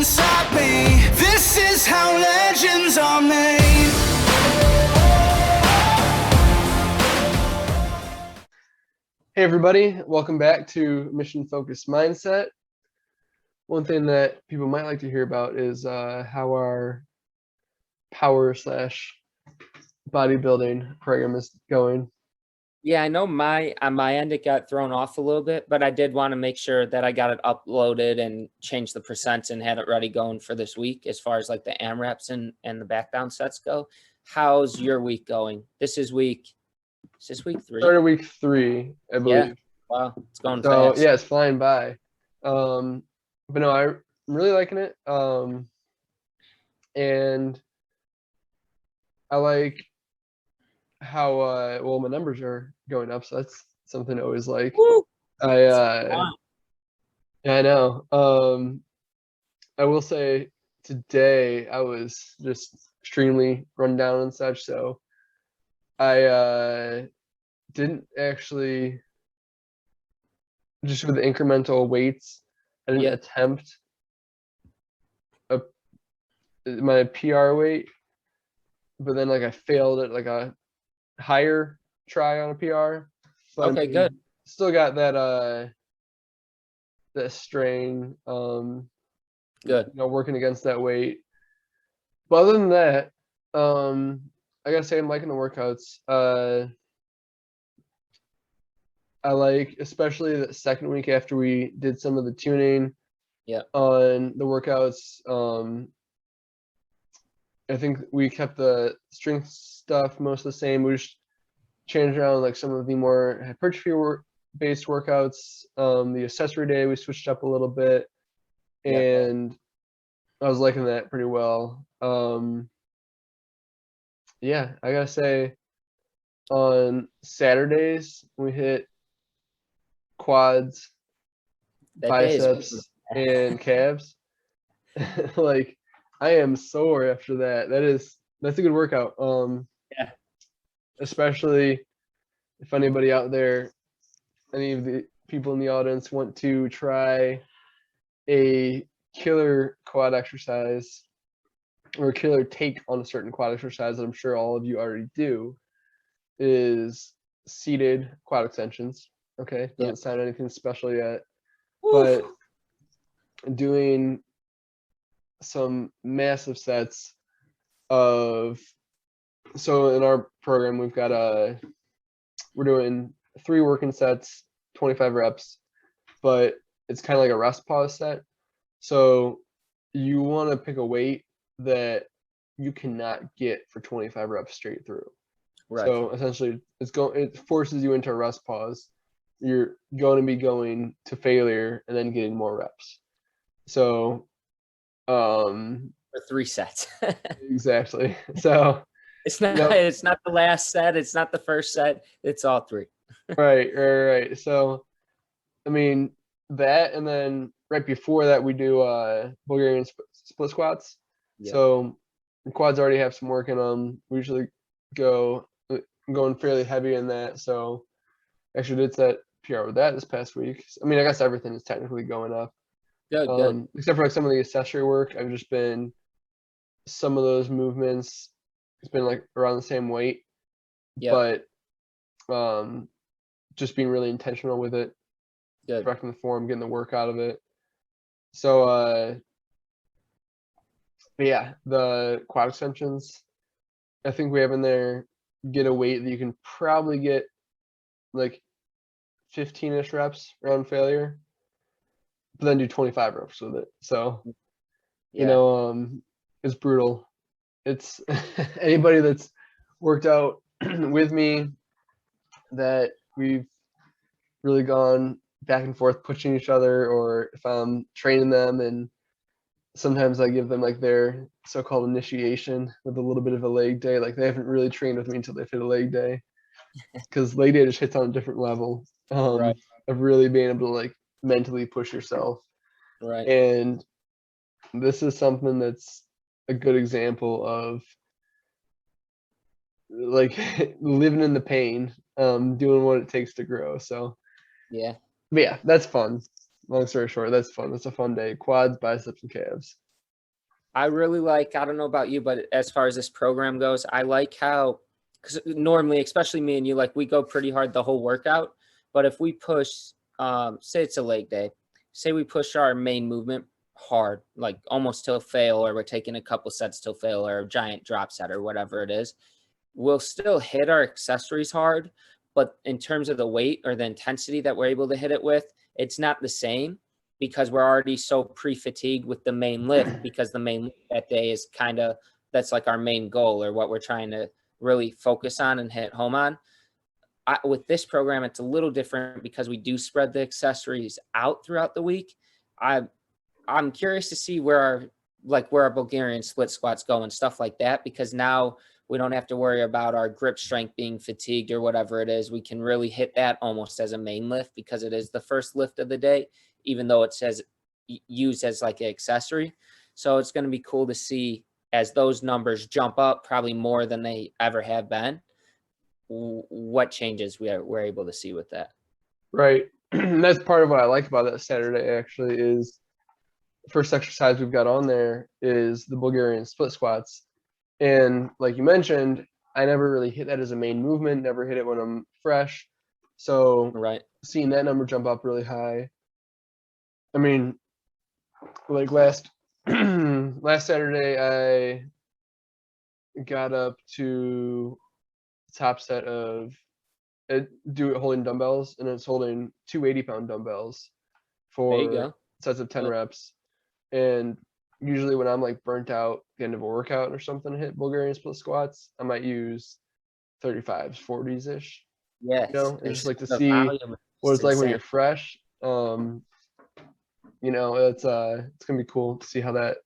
inside me. This is how legends are made. Hey everybody, welcome back to Mission Focused Mindset. One thing that people might like to hear about is how our power/bodybuilding program is going. Yeah, I know on my end it got thrown off a little bit, but I did want to make sure that I got it uploaded and changed the percents and had it ready going for this week as far as like the AMRAPs and the back down sets go. How's your week going? Is this week 3? Started week 3, I believe. Yeah. Wow, it's going So fast. yeah, it's flying by. But no, I'm really liking it. And I like how well my numbers are going up, so that's something I always like. Woo! Yeah, I know. I will say today I was just extremely run down and such, so I didn't actually, just with the incremental weights, I didn't attempt my PR weight, but then like I failed at like a higher try on a PR. But Okay, I mean, good. still got that that strain, Good. working against that weight. But other than that, I gotta say I'm liking the workouts. I like, especially the second week after we did some of the tuning on the workouts. I think we kept the strength stuff most of the same. We just changed around like some of the more hypertrophy based workouts. The accessory day we switched up a little bit, and I was liking that pretty well. Yeah, I gotta say, on Saturdays we hit quads, biceps, and calves. Like, I am sore after that. That's a good workout. Yeah. Especially if anybody out there, any of the people in the audience want to try a killer quad exercise or a killer take on a certain quad exercise that I'm sure all of you already do, is seated quad extensions. Okay, doesn't sound anything special yet, but doing some massive sets of, so in our program we've got we're doing 3 working sets, 25 reps, but it's kind of like a rest pause set. So you want to pick a weight that you cannot get for 25 reps straight through. Right. So essentially it forces you into a rest pause. You're going to be going to failure and then getting more reps. So for 3 sets. Exactly. So it's not the last set, it's not the first set, it's all 3. Right. So I mean that, and then right before that we do Bulgarian split squats. So the quads already have some work in them. We usually going fairly heavy in that, so actually did set PR with that this past week. I mean, I guess everything is technically going up. Good. Except for like some of the accessory work, I've just been, some of those movements, it's been like around the same weight. But just being really intentional with it, correcting the form, getting the work out of it. So but yeah, the quad extensions, I think we have in there, get a weight that you can probably get like 15-ish reps around failure, but then do 25 reps with it. So it's brutal. It's anybody that's worked out with me, that we've really gone back and forth pushing each other, or if I'm training them, and sometimes I give them like their so-called initiation with a little bit of a leg day. Like, they haven't really trained with me until they've hit a leg day, because leg day just hits on a different level of really being able to like mentally push yourself. Right. And this is something that's a good example of like living in the pain, doing what it takes to grow. So but yeah, that's fun. Long story short, that's fun. It's a fun day. Quads, biceps, and calves. I really like, I don't know about you, but as far as this program goes, I like how, because normally, especially me and you, like we go pretty hard the whole workout. But if we push, say it's a leg day, say we push our main movement hard, like almost till fail, or we're taking a couple sets till fail, or a giant drop set, or whatever it is, we'll still hit our accessories hard. But in terms of the weight or the intensity that we're able to hit it with, it's not the same because we're already so pre-fatigued with the main lift, because the main lift that day is kind of, that's like our main goal or what we're trying to really focus on and hit home on. With this program, it's a little different because we do spread the accessories out throughout the week. I'm curious to see where our Bulgarian split squats go and stuff like that, because now we don't have to worry about our grip strength being fatigued or whatever it is. We can really hit that almost as a main lift because it is the first lift of the day, even though it says used as like an accessory. So it's going to be cool to see as those numbers jump up, probably more than they ever have been, what changes we're able to see with that. Right. That's part of what I like about that Saturday actually is the first exercise we've got on there is the Bulgarian split squats. And like you mentioned, I never really hit that as a main movement, never hit it when I'm fresh. So Right. seeing that number jump up really high. I mean, like last Saturday, I got up to the top set of do it holding dumbbells, and it's holding 280-pound dumbbells There you for go. sets of 10 Yep. reps. And usually when I'm like burnt out at the end of a workout or something to hit Bulgarian split squats, I might use 35s, 40s ish. Yes. You know, it's just like to The see volume is what it's like when you're insane. fresh. You know, it's gonna be cool to see how that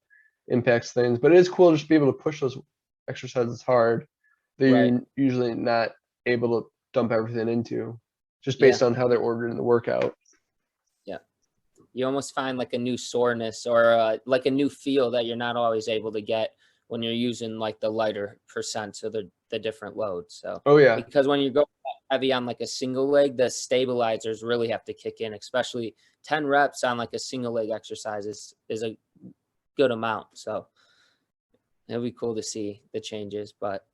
impacts things. But it is cool just to be able to push those exercises hard that Right. you're usually not able to dump everything into, just Yeah. based on how they're ordered in the workout. Yeah. You almost find like a new soreness or like a new feel that you're not always able to get when you're using like the lighter percents or the different loads. So Oh yeah, because when you go heavy on like a single leg, the stabilizers really have to kick in, especially 10 reps on like a single leg exercise is a good amount. So it'll be cool to see the changes. But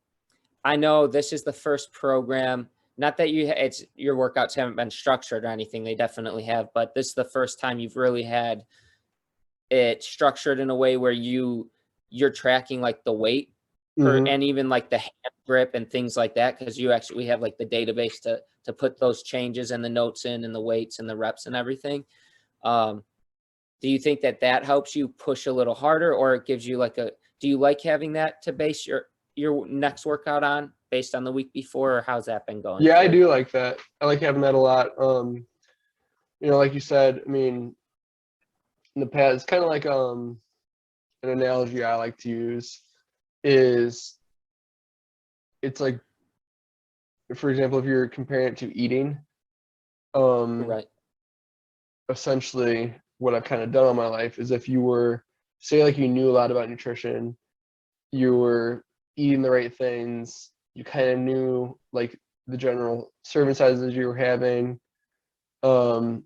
I know this is the first program, not that it's your workouts haven't been structured or anything, they definitely have, but this is the first time you've really had it structured in a way where you're tracking like the weight and even like the hand grip and things like that, because we have like the database to put those changes and the notes in and the weights and the reps and everything. Do you think that helps you push a little harder, or it gives you do you like having that to base your next workout on based on the week before, or how's that been going yeah, for I you? do like that. I like having that a lot. You know, like you said, I mean, in the past, it's kind of like an analogy I like to use is it's like, for example, if you're comparing it to eating, Right. essentially what I've kind of done all my life is if you were, say, like you knew a lot about nutrition, you were eating the right things, you kind of knew like the general serving sizes you were having, and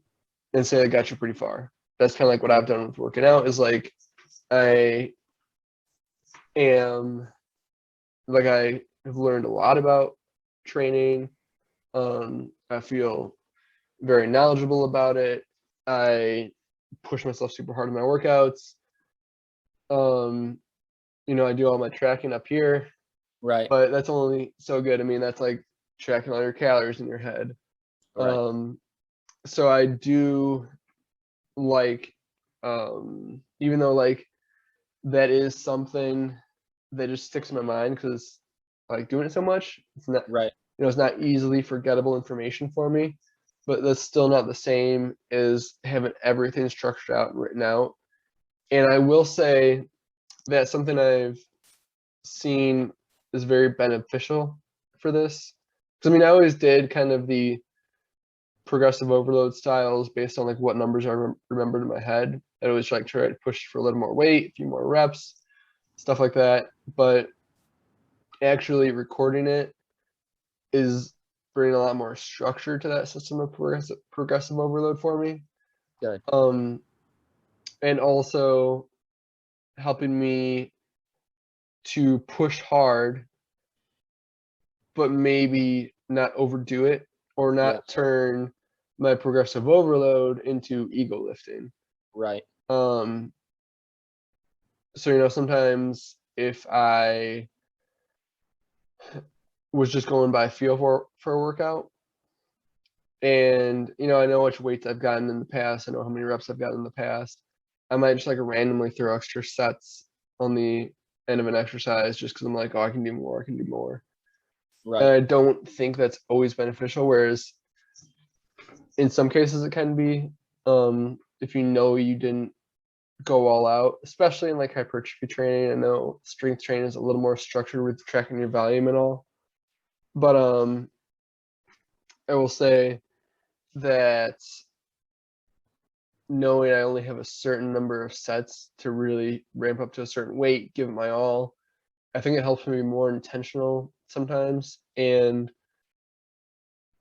say that got you pretty far. That's kind of like what I've done with working out is like I am like I have learned a lot about training. I feel very knowledgeable about it. I push myself super hard in my workouts. You know, I do all my tracking up here, Right. but that's only so good. I mean, that's like tracking all your calories in your head. Right. So I do like, even though like that is something that just sticks in my mind because I like doing it so much. It's not, Right. you know, it's not easily forgettable information for me, but that's still not the same as having everything structured out and written out. And I will say that something I've seen is very beneficial for this. Because I mean, I always did kind of the progressive overload styles based on like what numbers I remembered in my head. I always like try to push for a little more weight, a few more reps, stuff like that. But actually recording it is bringing a lot more structure to that system of progressive overload for me. Good. And also helping me to push hard, but maybe not overdo it or Yeah. not turn my progressive overload into ego lifting. Right. So sometimes if I was just going by feel for a workout, and I know which weights I've gotten in the past, I know how many reps I've gotten in the past, I might just like randomly throw extra sets on the end of an exercise just because I'm like, oh, I can do more, I can do more. And Right. I don't think that's always beneficial, whereas in some cases it can be, if you didn't go all out, especially in like hypertrophy training. I know strength training is a little more structured with tracking your volume and all, but I will say that knowing I only have a certain number of sets to really ramp up to a certain weight, give it my all, I think it helps me be more intentional sometimes and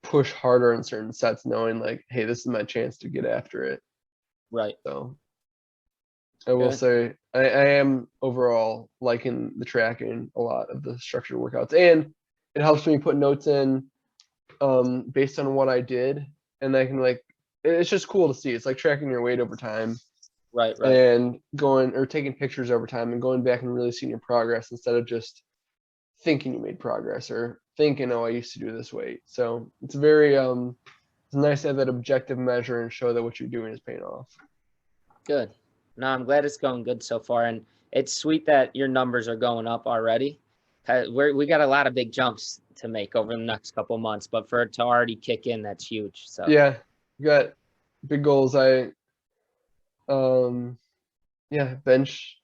push harder in certain sets, knowing like, hey, this is my chance to get after it. Right. So I will say I am overall liking the tracking a lot of the structured workouts, and it helps me put notes in based on what I did, and I can like, it's just cool to see. It's like tracking your weight over time Right. and going or taking pictures over time and going back and really seeing your progress instead of just thinking you made progress or thinking, oh, I used to do this weight. So it's very it's nice to have that objective measure and show that what you're doing is paying off. Good. No, I'm glad it's going good so far, and it's sweet that your numbers are going up already. We got a lot of big jumps to make over the next couple months, but for it to already kick in, that's huge. So Yeah, got big goals. I bench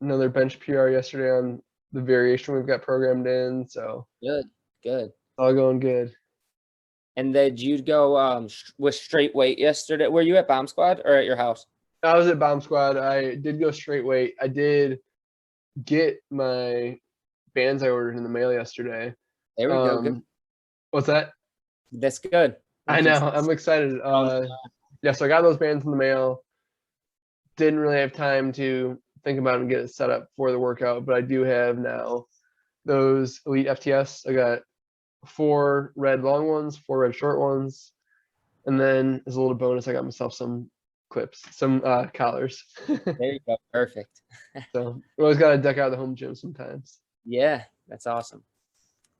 another bench PR yesterday on the variation we've got programmed in, so good. all going good. And did you go with straight weight yesterday? Were you at Bomb Squad or at your house? I was at Bomb Squad. I did go straight weight. I did get my bands I ordered in the mail yesterday. There we go. Good. What's that? That's good. I know. I'm excited. Yeah, so I got those bands in the mail. Didn't really have time to think about it and get it set up for the workout, but I do have now those Elite FTS. I got 4 red long ones, 4 red short ones, and then as a little bonus, I got myself some clips, some collars. There you go. Perfect. So we always got to deck out the home gym sometimes. Yeah, that's awesome.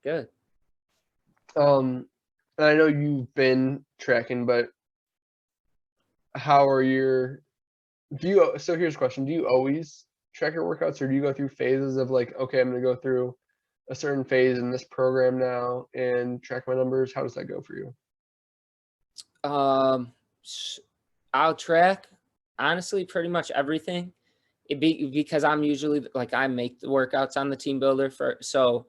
Good. And I know you've been tracking, but how are your? So here's a question: do you always track your workouts, or do you go through phases of like, okay, I'm gonna go through a certain phase in this program now and track my numbers? How does that go for you? I'll track honestly pretty much everything. Because I'm usually like I make the workouts on the team builder so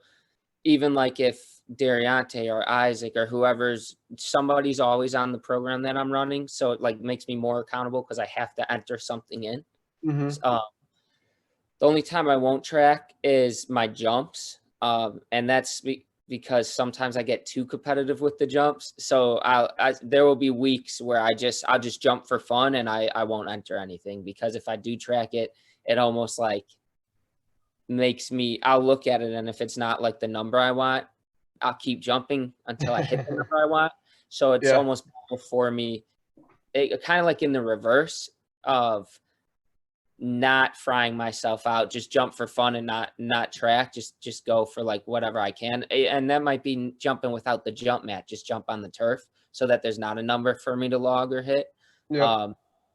even like if Dariante or Isaac or somebody's always on the program that I'm running, so it like makes me more accountable because I have to enter something in. Mm-hmm. The only time I won't track is my jumps, and that's because sometimes I get too competitive with the jumps. So there will be weeks where I'll just jump for fun and I won't enter anything, because if I do track it, it almost like makes me, I'll look at it, and if it's not like the number I want, I'll keep jumping until I hit the number I want. So it's almost better for me, kind of like in the reverse of not frying myself out, just jump for fun and not track, just go for like whatever I can. And that might be jumping without the jump mat, just jump on the turf so that there's not a number for me to log or hit. Yep.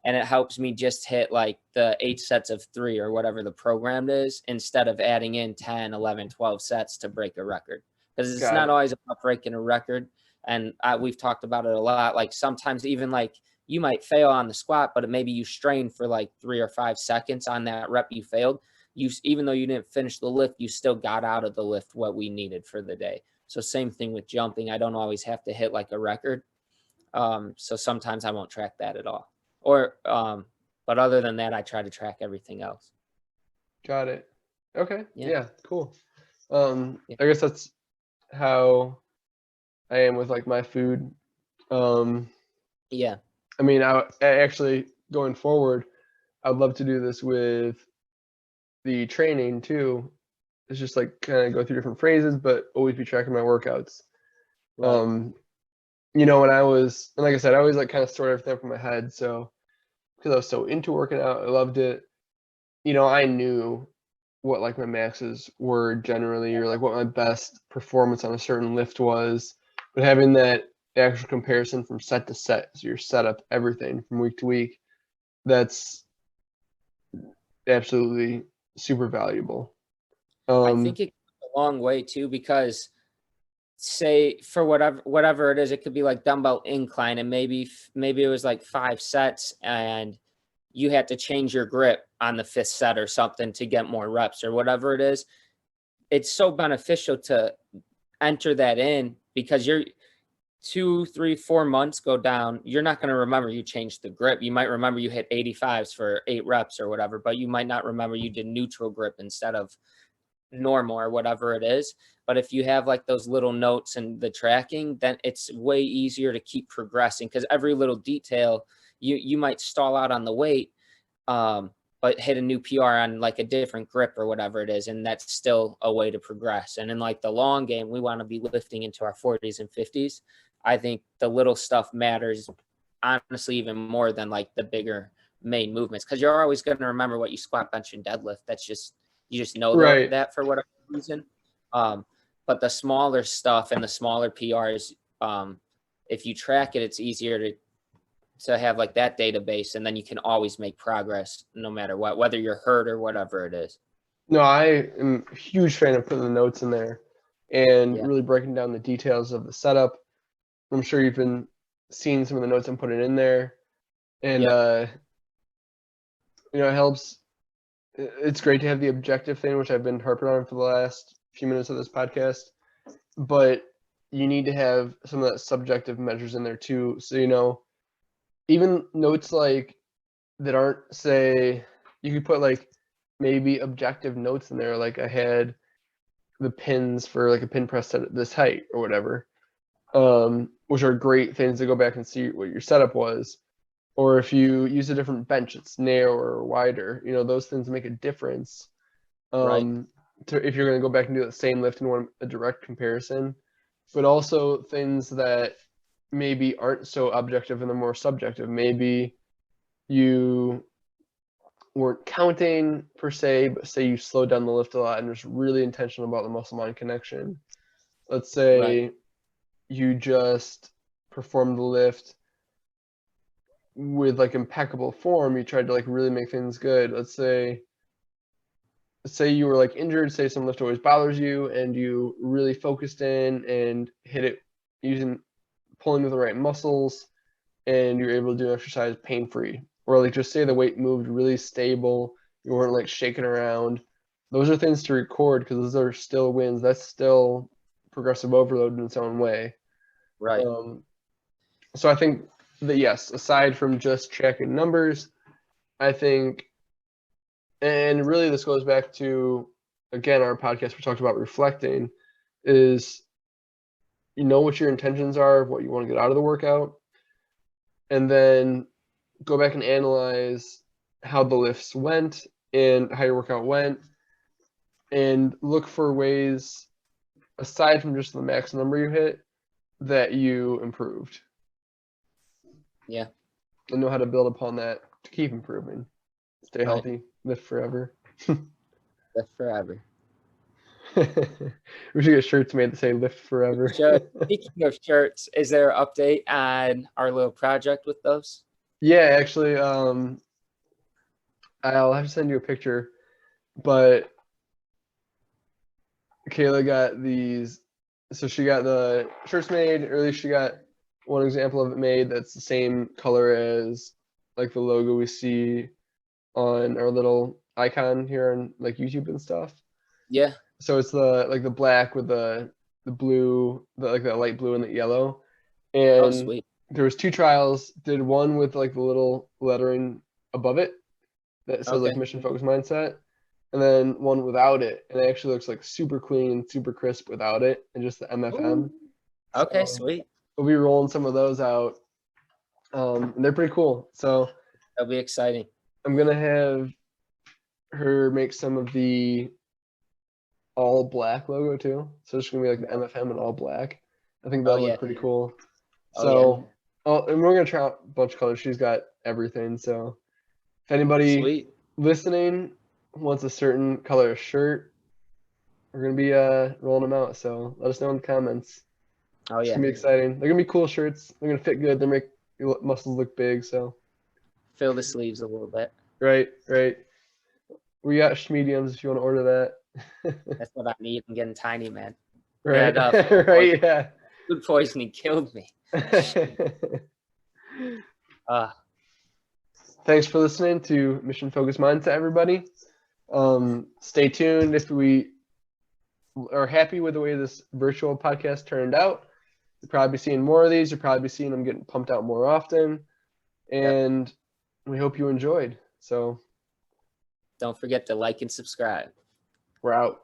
And it helps me just hit like the 8 sets of 3 or whatever the program is, instead of adding in 10, 11, 12 sets to break a record, because it's not always about breaking a record. And we've talked about it a lot. Like sometimes even like you might fail on the squat, but maybe you strain for like 3 or 5 seconds on that rep you failed. Even though you didn't finish the lift, you still got out of the lift what we needed for the day. So same thing with jumping. I don't always have to hit like a record. So sometimes I won't track that at all. But other than that, I try to track everything else. Got it. Okay. Yeah, cool. Yeah. I guess that's how I am with like my food. Yeah. I mean, I actually going forward, I'd love to do this with the training too is just like kind of go through different phrases, but always be tracking my workouts. Right. You know, when I was, and like I said, I always like kind of stored everything up in my head. So because I was so into working out, I loved it. You know, I knew what like my maxes were generally, or like what my best performance on a certain lift was. But having that actual comparison from set to set, so your setup, everything from week to week, that's absolutely super valuable. I think it goes a long way too, because say for whatever it is, it could be like dumbbell incline, and maybe it was like 5 sets, and you had to change your grip on the 5th set or something to get more reps or whatever it is. It's so beneficial to enter that in, because you're 2, 3, 4 months go down, you're not going to remember you changed the grip. You might remember you hit 85s for 8 reps or whatever, but you might not remember you did neutral grip instead of normal or whatever it is. But if you have like those little notes and the tracking, then it's way easier to keep progressing, because every little detail, you might stall out on the weight, but hit a new PR on like a different grip or whatever it is, and that's still a way to progress. And in like the long game, we want to be lifting into our 40s and 50s. I think the little stuff matters, honestly, even more than like the bigger main movements, because you're always going to remember what you squat, bench, and deadlift. That's just, you just know Right. that for whatever reason. But the smaller stuff and the smaller PRs, if you track it, it's easier to have like that database, and then you can always make progress no matter what, whether you're hurt or whatever it is. No, I am a huge fan of putting the notes in there and Yeah. really breaking down the details of the setup. I'm sure you've been seeing some of the notes I'm putting in there, and Yep. you know, it helps. It's great to have the objective thing, which I've been harping on for the last few minutes of this podcast, but you need to have some of that subjective measures in there too. So, you know, even notes like that aren't, say, you could put like maybe objective notes in there, like I had the pins for like a pin press set at this height or whatever, which are great things to go back and see what your setup was. Or if you use a different bench, it's narrower or wider, you know, those things make a difference. Right. If you're going to go back and do the same lift and want a direct comparison, but also things that maybe aren't so objective and they're more subjective. Maybe you weren't counting per se, but say you slowed down the lift a lot and just really intentional about the muscle mind connection. Let's say Right. you just performed the lift with like impeccable form. You tried to like really make things good. Let's say you were like injured, say some lift always bothers you, and you really focused in and hit it using pulling with the right muscles, and you're able to do an exercise pain free. Or like just say the weight moved really stable, you weren't like shaking around. Those are things to record because those are still wins. That's still progressive overload in its own way. Right. So I think that yes, aside from just tracking numbers, I think, and really this goes back to, again, our podcast we talked about reflecting, is you know what your intentions are of what you want to get out of the workout, and then go back and analyze how the lifts went and how your workout went, and look for ways aside from just the max number you hit that you improved. Yeah. And know how to build upon that to keep improving. Stay Right. healthy, live forever. Lift forever. We should get shirts made that say "Lift Forever." Speaking of shirts, is there an update on our little project with those? Yeah, actually, I'll have to send you a picture, but Kayla got these. So she got the shirts made, or at least she got one example of it made that's the same color as like the logo we see on our little icon here on like YouTube and stuff. Yeah. So it's the like the black with the blue, like the light blue and the yellow. Oh, And sweet. there was 2 trials. Did one with like the little lettering above it that says like Okay. mission focused mindset, and then one without it, and it actually looks like super clean, super crisp without it, and just the MFM. Ooh. Okay, So sweet. we'll be rolling some of those out. And they're pretty cool. So That'll be exciting. I'm gonna have her make some of the all black logo too. So it's gonna be like the MFM in all black. I think that'll look pretty cool. So, and we're gonna try out a bunch of colors. She's got everything. So, if anybody Sweet. listening wants a certain color shirt, we're gonna be rolling them out. So let us know in the comments. Oh It's yeah. gonna be exciting. They're gonna be cool shirts. They're gonna fit good. They make your muscles look big. So Fill the sleeves a little bit. right. We got mediums if you want to order that. That's what I need. I'm getting tiny, man. Right. That, Right. Yeah. food poisoning killed me. Thanks for listening to Mission Focused Mindset, everybody. Stay tuned. If we are happy with the way this virtual podcast turned out, you'll probably be seeing more of these. You'll probably be seeing them getting pumped out more often. And we hope you enjoyed. So don't forget to like and subscribe. we're out.